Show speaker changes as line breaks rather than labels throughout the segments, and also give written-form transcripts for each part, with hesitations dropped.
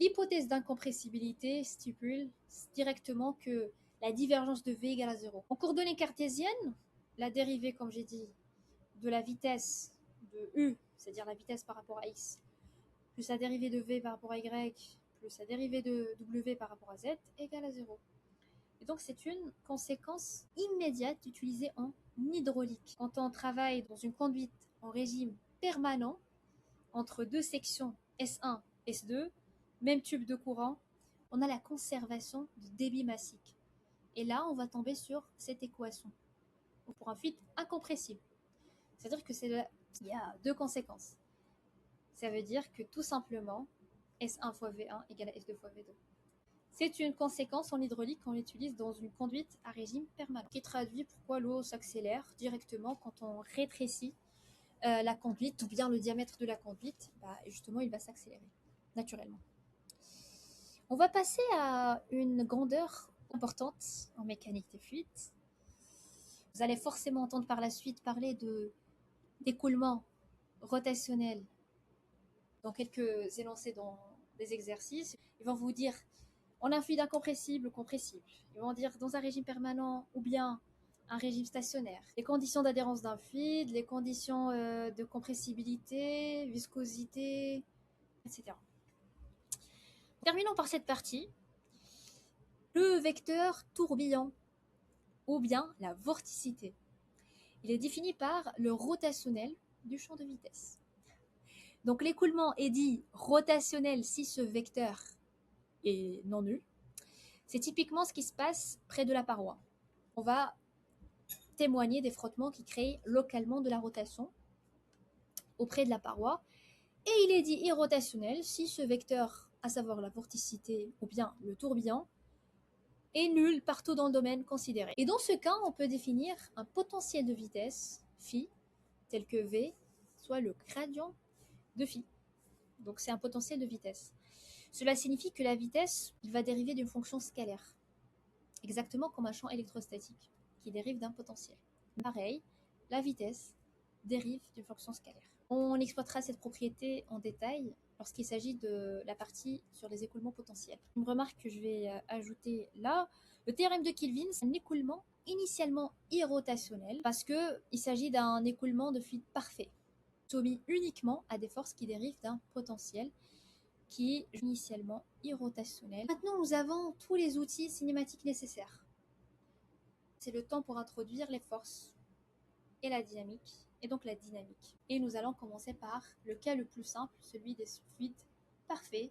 L'hypothèse d'incompressibilité stipule directement que la divergence de v égale à 0. En coordonnées cartésiennes, la dérivée, comme j'ai dit, de la vitesse de u, c'est-à-dire la vitesse par rapport à x, plus la dérivée de v par rapport à y, plus la dérivée de w par rapport à z, égale à 0. Et donc c'est une conséquence immédiate utilisée en hydraulique. Quand on travaille dans une conduite en régime permanent, entre deux sections S1, S2, même tube de courant, on a la conservation du débit massique. Et là, on va tomber sur cette équation pour un fluide incompressible. C'est-à-dire que il y a deux conséquences. Ça veut dire que tout simplement, S1 fois V1 égale à S2 fois V2. C'est une conséquence en hydraulique qu'on utilise dans une conduite à régime permanent, qui traduit pourquoi l'eau s'accélère directement quand on rétrécit la conduite ou bien le diamètre de la conduite, justement il va s'accélérer naturellement. On va passer à une grandeur importante en mécanique des fluides. Vous allez forcément entendre par la suite parler d'écoulement rotationnel dans quelques énoncés dans des exercices. Ils vont vous dire on a un fluide incompressible ou compressible. Ils vont dire dans un régime permanent ou bien un régime stationnaire. Les conditions d'adhérence d'un fluide, les conditions de compressibilité, viscosité, etc. Terminons par cette partie. Le vecteur tourbillon ou bien la vorticité. Il est défini par le rotationnel du champ de vitesse. Donc l'écoulement est dit rotationnel si ce vecteur est non nul. C'est typiquement ce qui se passe près de la paroi. On va témoigner des frottements qui créent localement de la rotation auprès de la paroi. Et il est dit irrotationnel si ce vecteur, à savoir la vorticité ou bien le tourbillon, est nul partout dans le domaine considéré. Et dans ce cas, on peut définir un potentiel de vitesse, phi, tel que V, soit le gradient de phi. Donc c'est un potentiel de vitesse. Cela signifie que la vitesse va dériver d'une fonction scalaire, exactement comme un champ électrostatique qui dérive d'un potentiel. Pareil, la vitesse dérive d'une fonction scalaire. On exploitera cette propriété en détail lorsqu'il s'agit de la partie sur les écoulements potentiels. Une remarque que je vais ajouter là, le théorème de Kelvin, c'est un écoulement initialement irrotationnel parce qu'il s'agit d'un écoulement de fluide parfait, soumis uniquement à des forces qui dérivent d'un potentiel qui est initialement irrotationnel. Maintenant, nous avons tous les outils cinématiques nécessaires. C'est le temps pour introduire les forces et la dynamique, et donc la dynamique. Et nous allons commencer par le cas le plus simple, celui des fluides parfaits,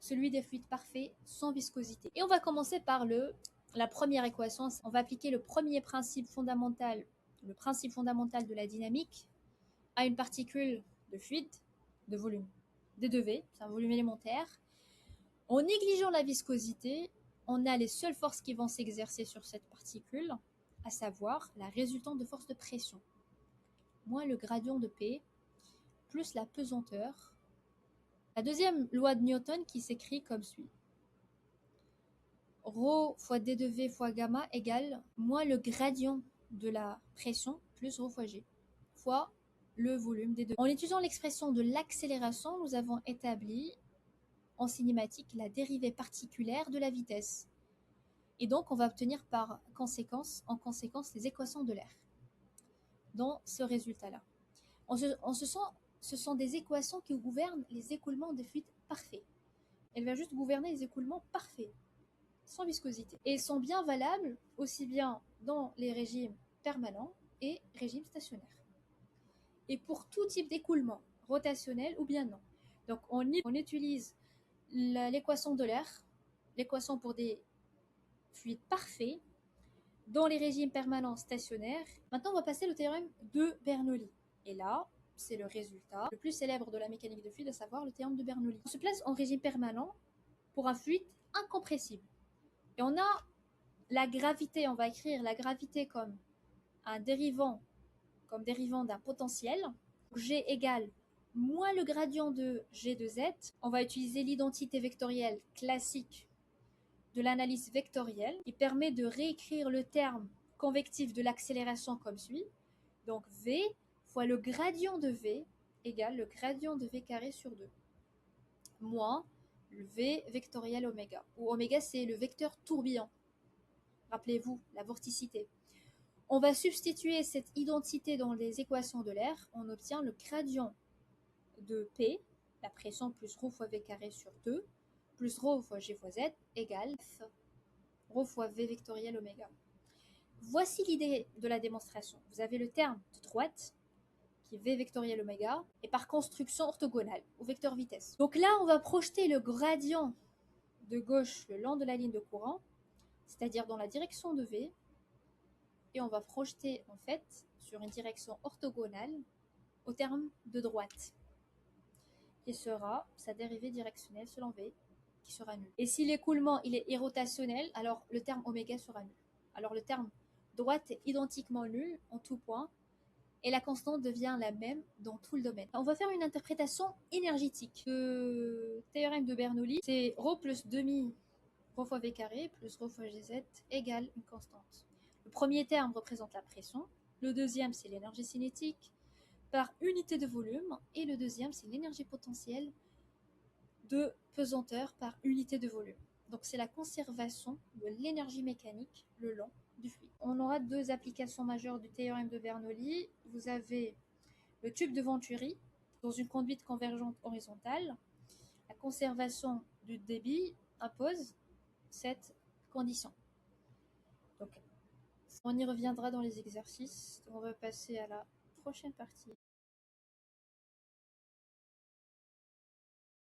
celui des fluides parfaits sans viscosité. Et on va commencer par la première équation. On va appliquer le principe fondamental de la dynamique à une particule de fluide, de volume D2V, c'est un volume élémentaire. En négligeant la viscosité, on a les seules forces qui vont s'exercer sur cette particule, à savoir la résultante de force de pression, moins le gradient de P, plus la pesanteur. La deuxième loi de Newton qui s'écrit comme suit. Rho fois D de V fois gamma égale moins le gradient de la pression plus Rho fois G fois le volume D de V. En étudiant l'expression de l'accélération, nous avons établi en cinématique la dérivée particulière de la vitesse. Et donc, on va obtenir en conséquence, les équations de l'air dans ce résultat-là. Ce sont des équations qui gouvernent les écoulements de fluides parfaits. Elle va juste gouverner les écoulements parfaits, sans viscosité. Et sont bien valables aussi bien dans les régimes permanents et régimes stationnaires. Et pour tout type d'écoulement, rotationnel ou bien non. Donc on utilise l'équation de l'air, l'équation pour des fluides parfaits, dans les régimes permanents stationnaires. Maintenant, on va passer au théorème de Bernoulli. Et là, c'est le résultat le plus célèbre de la mécanique de fluide, à savoir le théorème de Bernoulli. On se place en régime permanent pour un fluide incompressible. Et on a la gravité, on va écrire la gravité comme dérivant d'un potentiel. G égale moins le gradient de G de Z. On va utiliser l'identité vectorielle classique de l'analyse vectorielle qui permet de réécrire le terme convectif de l'accélération comme suit. Donc V fois le gradient de V égale le gradient de V carré sur 2 moins le V vectoriel oméga, où oméga c'est le vecteur tourbillon. Rappelez-vous, la vorticité. On va substituer cette identité dans les équations de l'air, on obtient le gradient de P, la pression plus ρ fois V carré sur 2, plus ρ fois G fois Z, égale F, ρ fois V vectoriel oméga. Voici l'idée de la démonstration. Vous avez le terme de droite, qui est V vectoriel oméga, et par construction orthogonale, au vecteur vitesse. Donc là, on va projeter le gradient de gauche le long de la ligne de courant, c'est-à-dire dans la direction de V, et on va projeter en fait sur une direction orthogonale au terme de droite, qui sera sa dérivée directionnelle selon V, qui sera nulle. Et si l'écoulement il est irrotationnel, alors le terme oméga sera nul. Alors le terme droite est identiquement nul en tout point, et la constante devient la même dans tout le domaine. On va faire une interprétation énergétique. Le théorème de Bernoulli, c'est ρ plus demi ρ fois V carré plus ρ fois Gz égale une constante. Le premier terme représente la pression, le deuxième c'est l'énergie cinétique par unité de volume, et le deuxième c'est l'énergie potentielle de pesanteur par unité de volume. Donc c'est la conservation de l'énergie mécanique le long du fluide. On aura deux applications majeures du théorème de Bernoulli. Vous avez le tube de Venturi dans une conduite convergente horizontale. La conservation du débit impose cette condition. Donc on y reviendra dans les exercices. On va passer à la prochaine partie.